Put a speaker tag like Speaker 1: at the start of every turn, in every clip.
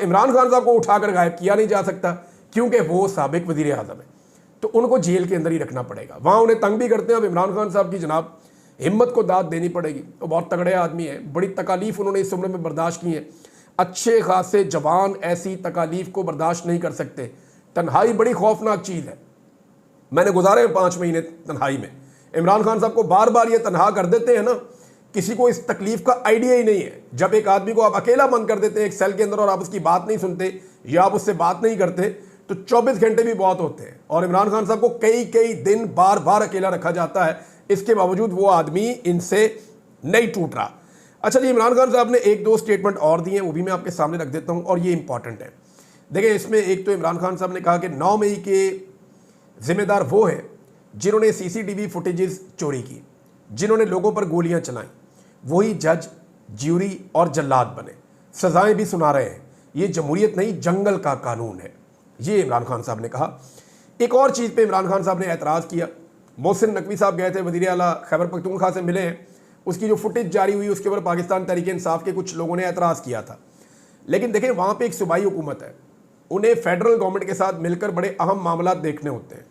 Speaker 1: इमरान खान साहब को उठाकर गायब किया नहीं जा सकता क्योंकि वो साबिक वजीर आज़म है, तो उनको जेल के अंदर ही रखना पड़ेगा। वहाँ उन्हें तंग भी करते हैं। अब इमरान खान साहब की जनाब हिम्मत को दाद देनी पड़ेगी। तो बहुत तगड़े आदमी हैं, बड़ी तकालीफ उन्होंने इस उम्र में बर्दाश्त की है। अच्छे खासे जवान ऐसी तकालीफ को बर्दाश्त नहीं कर सकते। तन्हाई बड़ी खौफनाक चीज़ है। मैंने गुजारे 5 महीने तन्हाई में। इमरान खान साहब को बार बार ये तन्हा कर देते हैं ना, किसी को इस तकलीफ का आइडिया ही नहीं है। जब एक आदमी को आप अकेला बंद कर देते हैं एक सेल के अंदर और आप उसकी बात नहीं सुनते या आप उससे बात नहीं करते तो 24 घंटे भी बहुत होते हैं। और इमरान खान साहब को कई कई दिन बार बार अकेला रखा जाता है, इसके बावजूद वो आदमी इनसे नहीं टूट रहा। अच्छा जी, इमरान खान साहब ने 1-2 स्टेटमेंट और दिए हैं, वो भी मैं आपके सामने रख देता हूँ और ये इंपॉर्टेंट है। देखिए, इसमें एक तो इमरान खान साहब ने कहा कि 9 मई के जिम्मेदार वो हैं जिन्होंने CCTV फुटेजेस चोरी की, जिन्होंने लोगों पर गोलियां चलाई, वही जज, ज्यूरी और जल्लाद बने, सजाएं भी सुना रहे हैं। ये जमहूरियत नहीं, जंगल का कानून है, ये इमरान खान साहब ने कहा। एक और चीज़ पे इमरान खान साहब ने एतराज़ किया। मोहसिन नकवी साहब गए थे, वज़ीर आला खैबर पख्तूनख्वा से मिले हैं, उसकी जो फुटेज जारी हुई उसके ऊपर पाकिस्तान तहरीक-ए-इंसाफ के कुछ लोगों ने एतराज़ किया था। लेकिन देखें, वहाँ पर एक सूबाई हुकूमत है, उन्हें फेडरल गवर्नमेंट के साथ मिलकर बड़े अहम मामला देखने होते हैं।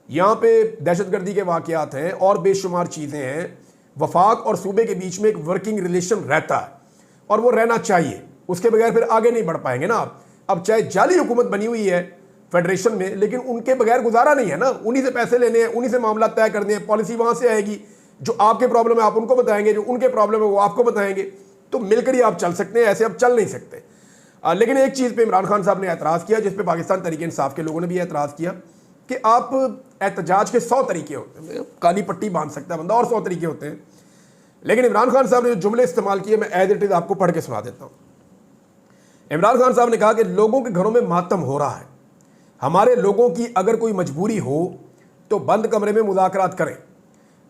Speaker 1: यहाँ पे दहशतगर्दी के वाक़यात हैं और बेशुमार चीज़ें हैं। वफाक और सूबे के बीच में एक वर्किंग रिलेशन रहता है और वो रहना चाहिए, उसके बगैर फिर आगे नहीं बढ़ पाएंगे ना आप। अब चाहे जाली हुकूमत बनी हुई है फेडरेशन में, लेकिन उनके बगैर गुजारा नहीं है ना। उन्हीं से पैसे लेने हैं, उन्हीं से मामला तय करने हैं, पॉलिसी वहाँ से आएगी। जो आपके प्रॉब्लम है आप उनको बताएंगे, जो उनके प्रॉब्लम है वो आपको बताएंगे, तो मिलकर ही आप चल सकते हैं, ऐसे आप चल नहीं सकते। लेकिन एक चीज़ पे इमरान खान साहब ने एतराज़ किया, जिस पे पाकिस्तान तहरीक-ए-इंसाफ के लोगों ने भी एतराज़ किया कि आप एहतजाज के 100 तरीके होते हैं, काली पट्टी बांध सकता है बंदा और 100 तरीके होते हैं। लेकिन इमरान खान साहब ने जो जुमले इस्तेमाल किए, मैं एज इट इज़ आपको पढ़ के सुना देता हूँ। इमरान खान साहब ने कहा कि लोगों के घरों में मातम हो रहा है, हमारे लोगों की अगर कोई मजबूरी हो तो बंद कमरे में मुज़ाकरात करें।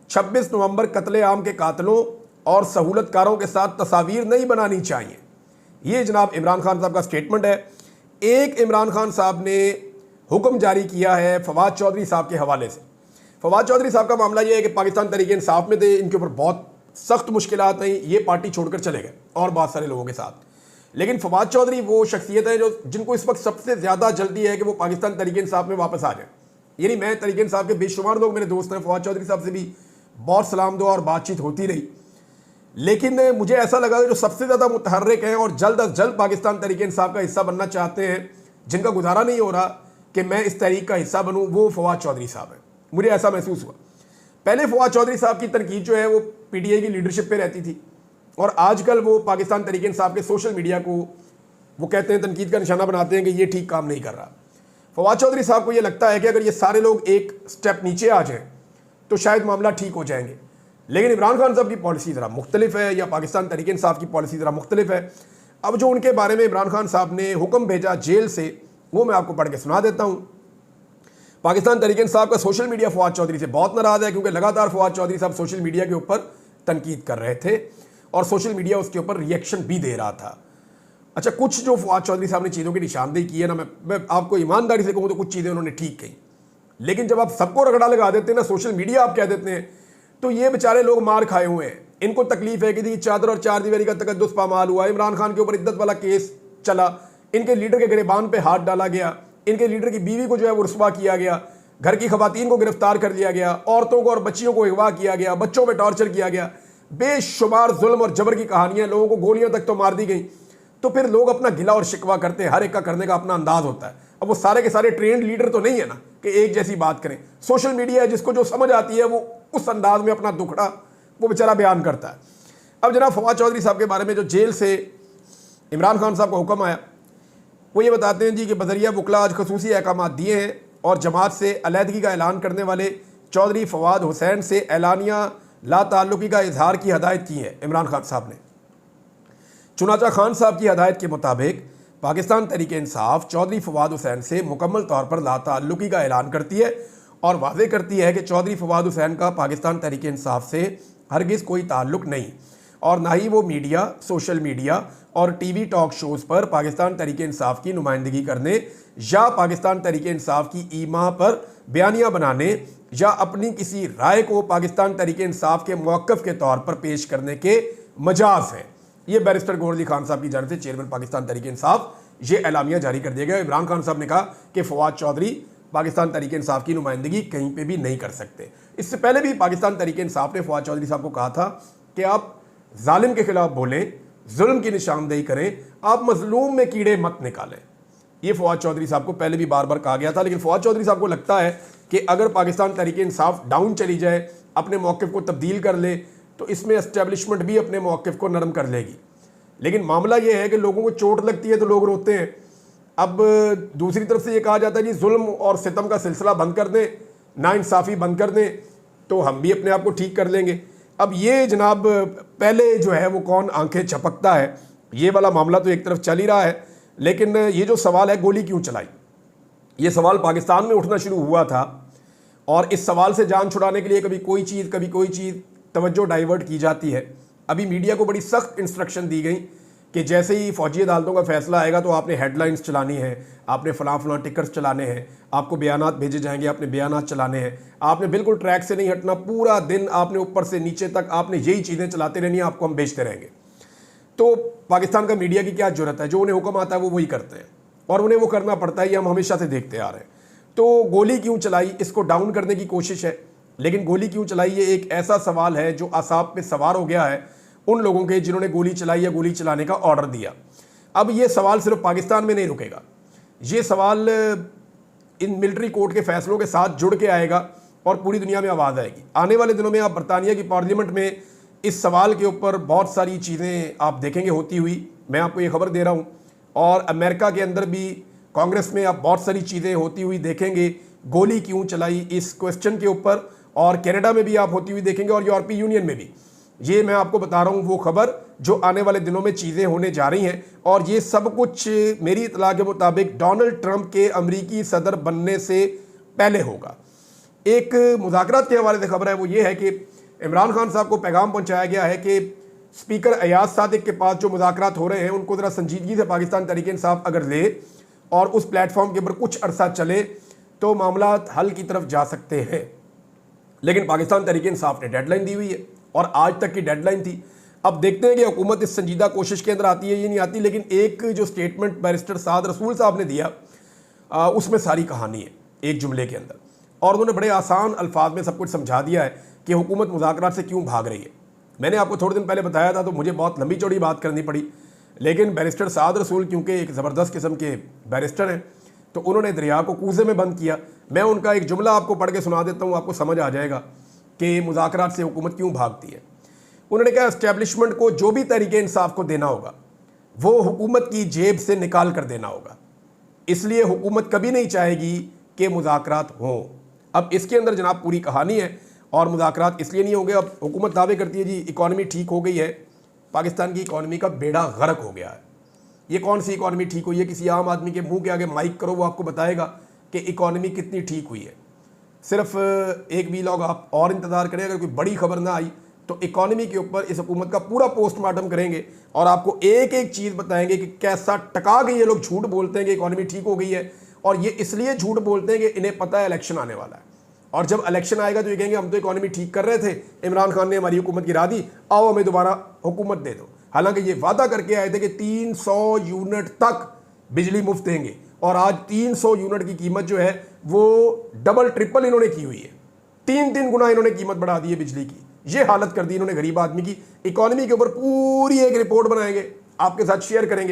Speaker 1: 26 नवंबर कत्ले आम के कातलों और सहूलतकारों के साथ तस्वीर नहीं बनानी चाहिए। ये जनाब इमरान खान साहब का स्टेटमेंट है। एक इमरान खान साहब ने हुक्म जारी किया है फवाद चौधरी साहब के हवाले से। फवाद चौधरी साहब का मामला ये है कि पाकिस्तान तहरीक-ए-इंसाफ में थे, इनके ऊपर बहुत सख्त मुश्किलात नहीं, ये पार्टी छोड़कर चले गए और बहुत सारे लोगों के साथ। लेकिन फवाद चौधरी वो शख्सियत है जो जिनको इस वक्त सबसे ज़्यादा जल्दी है कि वो पाकिस्तान तहरीक-ए-इंसाफ में वापस आ जाए। यानी मैं तहरीक-ए-इंसाफ के बेशुमार लोग मेरे दोस्त हैं, फवाद चौधरी साहब से भी बहुत सलाम दुआ और बातचीत होती रही। लेकिन मुझे ऐसा लगा कि जो सबसे ज़्यादा मुतहर्रिक हैं और जल्द अज जल्द पाकिस्तान तहरीक-ए-इंसाफ का हिस्सा बनना चाहते हैं, जिनका गुजारा नहीं हो रहा कि मैं इस तहरीक का हिस्सा बनूं, वो फवाद चौधरी साहब हैं। मुझे ऐसा महसूस हुआ। पहले फवाद चौधरी साहब की तनकीद जो है वो PTI की लीडरशिप पे रहती थी और आजकल वो पाकिस्तान तहरीक-ए-इंसाफ के सोशल मीडिया को वो कहते हैं, तनकीद का निशाना बनाते हैं कि ये ठीक काम नहीं कर रहा। फवाद चौधरी साहब को ये लगता है कि अगर ये सारे लोग एक स्टेप नीचे आ जाएँ तो शायद मामला ठीक हो जाएंगे। लेकिन इमरान खान साहब की पॉलिसी ज़रा मुख्तलिफ है या पाकिस्तान तहरीक-ए-इंसाफ की पॉलिसी ज़रा मुख्तलिफ है। अब जो उनके बारे में इमरान खान साहब ने हुक्म भेजा जेल से, वो मैं आपको पढ़ के सुना देता हूँ। पाकिस्तान तहरीक-ए-इंसाफ का सोशल मीडिया फवाद चौधरी से बहुत नाराज़ है क्योंकि लगातार फवाद चौधरी साहब सोशल मीडिया के ऊपर तनकीद कर रहे थे और सोशल मीडिया उसके ऊपर रिएक्शन भी दे रहा था। अच्छा, कुछ जो फवाद चौधरी साहब ने चीज़ों की निशानदेही की है ना, मैं आपको ईमानदारी से कहूँ तो कुछ चीज़ें उन्होंने ठीक कही। लेकिन जब आप सबको रगड़ा लगा देते हैं ना, सोशल मीडिया आप कह देते हैं, तो ये बेचारे लोग मार खाए हुए हैं। इनको तकलीफ है कि चादर और चार दीवारी का तकद्दुस पामाल हुआ, इमरान खान के ऊपर इद्दत वाला केस चला, इनके लीडर के गिरबान पे हाथ डाला गया, इनके लीडर की बीवी को जो है वो रुस्वा किया गया, घर की खवातीन को गिरफ्तार कर लिया गया, औरतों को और बच्चियों को अगवा किया गया, बच्चों पे टॉर्चर किया गया, बेशुमार जुल्म और जबर की कहानियां, लोगों को गोलियां तक तो मार दी गई। तो फिर लोग अपना गिला और शिकवा करते हैं, हर एक का करने का अपना अंदाज होता है। अब वो सारे के सारे ट्रेंड लीडर तो नहीं है ना कि एक जैसी बात करें। सोशल मीडिया है, जिसको जो समझ आती है वो उस अंदाज में अपना दुखड़ा वो बेचारा बयान करता है। अब जनाब फवाद चौधरी साहब के बारे में जो जेल से इमरान खान साहब का हुक्म आया, वो ये बताते हैं जी कि बजरिया वकला आज खसूसी अहकाम दिए हैं और जमात से अलहदगी का ऐलान करने वाले चौधरी फवाद हुसैन से एलानिया ला ताल्लुकी का इजहार की हदायत की है इमरान खान साहब ने। चुनाचा खान साहब की हदायत के मुताबिक पाकिस्तान तहरीक-ए-इंसाफ चौधरी फवाद हुसैन से मुकम्मल तौर पर ला ताल्लुकी का ऐलान करती है और वाज़े करती है कि चौधरी फवाद हुसैन का पाकिस्तान तहरीक-ए-इंसाफ से हरगिज़ कोई ताल्लुक़ नहीं और ना ही वो मीडिया, सोशल मीडिया और टीवी टॉक शोज़ पर पाकिस्तान तहरीक-ए-इंसाफ की नुमाइंदगी करने या पाकिस्तान तहरीक-ए-इंसाफ की ईमा पर बयानियाँ बनाने या अपनी किसी राय को पाकिस्तान तहरीक-ए-इंसाफ के मौक़िफ़ के तौर पर पेश करने के मजाज हैं। ये बैरिस्टर गोरदी खान साहब की जानिब से चेयरमैन पाकिस्तान तहरीक-ए-इंसाफ ये एलामिया जारी कर दिया गया। इमरान खान साहब ने कहा कि फवाद चौधरी पाकिस्तान तहरीक इंसाफ की नुमाइंदगी कहीं पे भी नहीं कर सकते। इससे पहले भी पाकिस्तान तहरीक इंसाफ ने फवाद चौधरी साहब को कहा था कि आप जालिम के खिलाफ बोलें, जुल्म की निशानदेही करें, आप मजलूम में कीड़े मत निकालें। ये फवाद चौधरी साहब को पहले भी बार बार कहा गया था, लेकिन फवाद चौधरी साहब को लगता है कि अगर पाकिस्तान तहरीक इंसाफ डाउन चली जाए, अपने मौक़िफ़ को तब्दील कर ले, तो इसमें एस्टेब्लिशमेंट भी अपने मौक़िफ़ को नरम कर लेगी। लेकिन मामला ये है कि लोगों को चोट लगती है तो लोग रोते हैं। अब दूसरी तरफ से ये कहा जाता है जी जुल्म और सितम का सिलसिला बंद कर दें, नाइंसाफ़ी बंद कर दें, तो हम भी अपने आप को ठीक कर लेंगे। अब ये जनाब पहले जो है वो कौन आंखें झपकता है, ये वाला मामला तो एक तरफ चल ही रहा है। लेकिन ये जो सवाल है गोली क्यों चलाई, ये सवाल पाकिस्तान में उठना शुरू हुआ था और इस सवाल से जान छुड़ाने के लिए कभी कोई चीज़ तवज्जो डाइवर्ट की जाती है। अभी मीडिया को बड़ी सख्त इंस्ट्रक्शन दी गई कि जैसे ही फौजी अदालतों का फैसला आएगा तो आपने हेडलाइंस चलानी है, आपने फलां टिकर्स चलाने हैं, आपको बयानात भेजे जाएंगे, आपने बयानात चलाने हैं, आपने बिल्कुल ट्रैक से नहीं हटना, पूरा दिन आपने ऊपर से नीचे तक आपने यही चीज़ें चलाते रहनी है, आपको हम बेचते रहेंगे। तो पाकिस्तान का मीडिया की क्या जरूरत है, जो उन्हें हुक्म आता है वो वही करते हैं और उन्हें वो करना पड़ता है, ये हम हमेशा से देखते आ रहे हैं। तो गोली क्यों चलाई, इसको डाउन करने की कोशिश है, लेकिन गोली क्यों चलाई ये एक ऐसा सवाल है जो आसाब पे सवार हो गया है उन लोगों के जिन्होंने गोली चलाई या गोली चलाने का ऑर्डर दिया। अब ये सवाल सिर्फ पाकिस्तान में नहीं रुकेगा, ये सवाल इन मिलिट्री कोर्ट के फैसलों के साथ जुड़ के आएगा और पूरी दुनिया में आवाज़ आएगी। आने वाले दिनों में आप बरतानिया की पार्लियामेंट में इस सवाल के ऊपर बहुत सारी चीज़ें आप देखेंगे होती हुई, मैं आपको ये खबर दे रहा हूँ। और अमेरिका के अंदर भी कांग्रेस में आप बहुत सारी चीज़ें होती हुई देखेंगे, गोली क्यों चलाई इस क्वेश्चन के ऊपर, और कनाडा में भी आप होती हुई देखेंगे और यूरोपीय यूनियन में भी। ये मैं आपको बता रहा हूँ वो खबर जो आने वाले दिनों में चीज़ें होने जा रही हैं, और ये सब कुछ मेरी इतला के मुताबिक डोनाल्ड ट्रंप के अमरीकी सदर बनने से पहले होगा। एक मुज़ाकरात के हवाले से खबर है, वो ये है कि इमरान खान साहब को पैगाम पहुंचाया गया है कि स्पीकर अयाज सादिक के पास जो मुज़ाकरात हो रहे हैं उनको ज़रा संजीदगी से पाकिस्तान तहरीक इंसाफ अगर ले और उस प्लेटफॉर्म के ऊपर कुछ अरसा चले तो मामला हल की तरफ जा सकते हैं। लेकिन पाकिस्तान तहरीक इंसाफ ने डेडलाइन दी हुई है और आज तक की डेडलाइन थी। अब देखते हैं कि हुकूमत इस संजीदा कोशिश के अंदर आती है ये नहीं आती, लेकिन एक जो स्टेटमेंट बैरिस्टर साद रसूल साहब ने दिया उसमें सारी कहानी है एक जुमले के अंदर, और उन्होंने बड़े आसान अल्फाज में सब कुछ समझा दिया है कि हुकूमत मुज़ाकरात से क्यों भाग रही है। मैंने आपको थोड़े दिन पहले बताया था तो मुझे बहुत लंबी चौड़ी बात करनी पड़ी, लेकिन बैरिस्टर साद रसूल क्योंकि एक ज़बरदस्त किस्म के बैरिस्टर हैं तो उन्होंने दरिया को कूजे में बंद किया। मैं उनका एक जुमला आपको पढ़ के सुना देता हूँ, आपको समझ आ जाएगा कि मुज़ाकरात से हुकूमत क्यों भागती है। उन्होंने कहा एस्टेब्लिशमेंट को जो भी तरीके इंसाफ को देना होगा वो हुकूमत की जेब से निकाल कर देना होगा, इसलिए हुकूमत कभी नहीं चाहेगी कि मुज़ाकरात हों। अब इसके अंदर जनाब पूरी कहानी है और मुज़ाकरात इसलिए नहीं होंगे। अब हुकूमत दावे करती है जी इकॉनमी ठीक हो गई है, पाकिस्तान की इकॉनमी का बेड़ा गर्क हो गया है। ये कौन सी इकॉनमी ठीक हुई है? किसी आम आदमी के मुंह के आगे माइक करो वो आपको बताएगा कि इकॉनमी कितनी ठीक हुई है। सिर्फ एक वीलॉग आप और इंतज़ार करें, अगर कोई बड़ी खबर ना आई तो इकॉनमी के ऊपर इस हुकूमत का पूरा पोस्टमार्टम करेंगे और आपको एक एक चीज़ बताएंगे कि कैसा टका के ये लोग झूठ बोलते हैं कि इकॉनमी ठीक हो गई है, और ये इसलिए झूठ बोलते हैं कि इन्हें पता है इलेक्शन आने वाला है, और जब इलेक्शन आएगा तो ये कहेंगे हम तो इकॉनमी ठीक कर रहे थे, इमरान खान ने हमारी हुकूमत गिरा दी, आओ हमें दोबारा हुकूमत दे दो। हालांकि ये वादा करके आए थे कि 300 यूनिट तक बिजली मुफ्त देंगे, और आज 300 यूनिट की कीमत जो है वो डबल ट्रिपल इन्होंने की हुई है, 3 गुना इन्होंने कीमत बढ़ा दी है बिजली की। ये हालत कर दी इन्होंने गरीब आदमी की। इकॉनमी के ऊपर पूरी एक रिपोर्ट बनाएंगे, आपके साथ शेयर करेंगे।